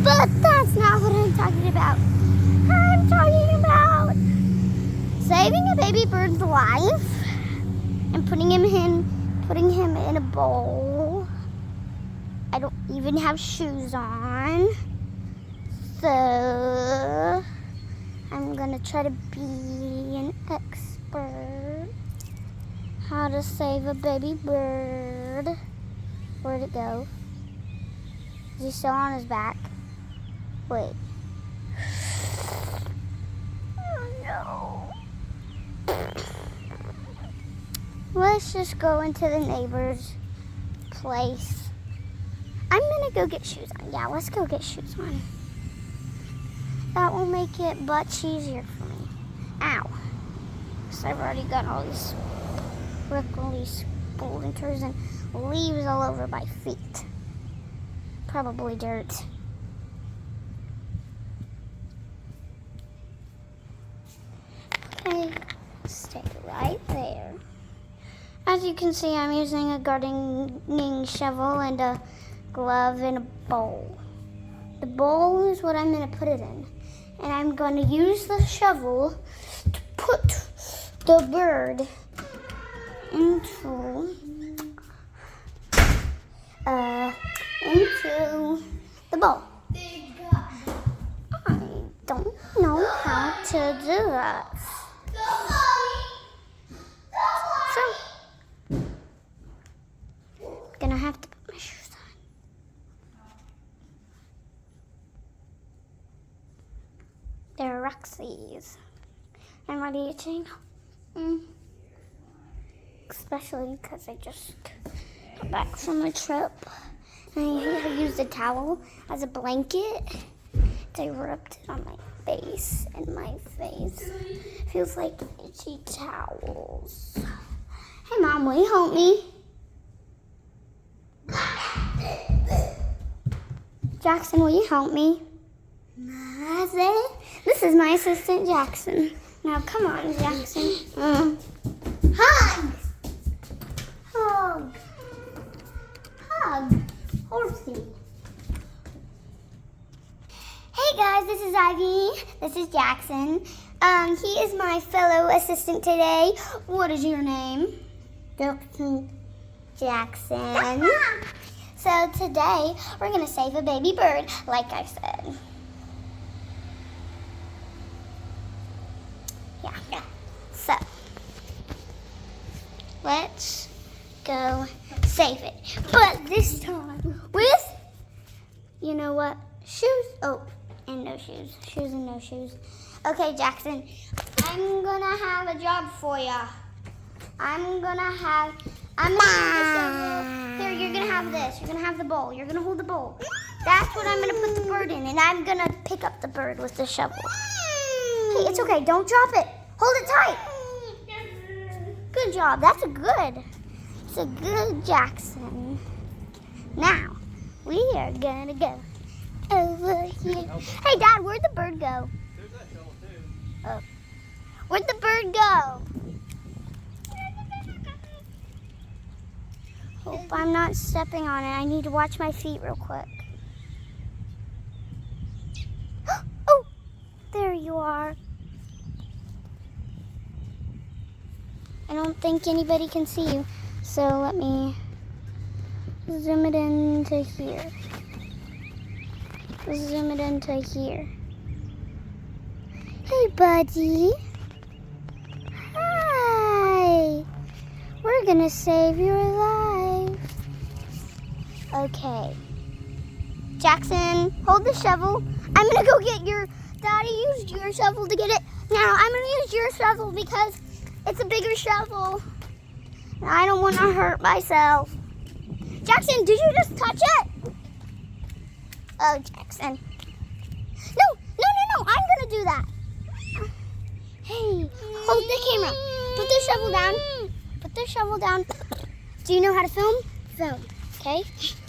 But that's not what I'm talking about. I'm talking about saving a baby bird's life and putting him in a bowl. I don't even have shoes on. So I'm gonna try to be an expert. How to save a baby bird. Where'd it go? Is he still on his back? Wait. Oh no. Let's just go into the neighbor's place. I'm gonna go get shoes on. Yeah, let's go get shoes on. That will make it much easier for me. Ow. Because I've already got all these prickly splinters and leaves all over my feet. Probably dirt. Okay, stay right there. As you can see, I'm using a gardening shovel and a glove and a bowl. The bowl is what I'm going to put it in. And I'm going to use the shovel to put the bird into the bowl. I don't know how to do that. So, I'm gonna have to put my shoes on. They're Roxy's. And what are you doing? Especially because I just got back from a trip. And I used a towel as a blanket. I rubbed it on my face, and my face feels like itchy towels. Hey, Mom, will you help me? Jackson, will you help me? This is my assistant, Jackson. Now, come on, Jackson. Hug! Hug! Hug! Horsey. Hey guys, this is Ivy. This is Jackson. He is my fellow assistant today. What is your name? Jackson. So today we're gonna save a baby bird, like I said. Yeah. So let's go save it. But this time with, you know what? Shoes. Oh. And no shoes. Shoes and no shoes. Okay, Jackson, I'm gonna have a job for you. I'm gonna use the shovel. Here, you're gonna have this. You're gonna have the bowl. You're gonna hold the bowl. That's what I'm gonna put the bird in, and I'm gonna pick up the bird with the shovel. Hey, it's okay. Don't drop it. Hold it tight. Good job. It's a good Jackson. Now, we are gonna go over here. Hey, Dad, where'd the bird go? There's that shovel too. Oh. Where'd the bird go? Hope I'm not stepping on it. I need to watch my feet real quick. Oh, there you are. I don't think anybody can see you, so let me zoom it into here. Zoom it into here. Hey, buddy. Hi. We're gonna save your life. Okay. Jackson, hold the shovel. I'm gonna go get Daddy used your shovel to get it. Now, I'm gonna use your shovel because it's a bigger shovel. And I don't wanna hurt myself. Jackson, did you just touch it? Oh, Jackson. No, I'm gonna do that. Hey, hold the camera. Put the shovel down. Put the shovel down. Do you know how to film? Film, okay?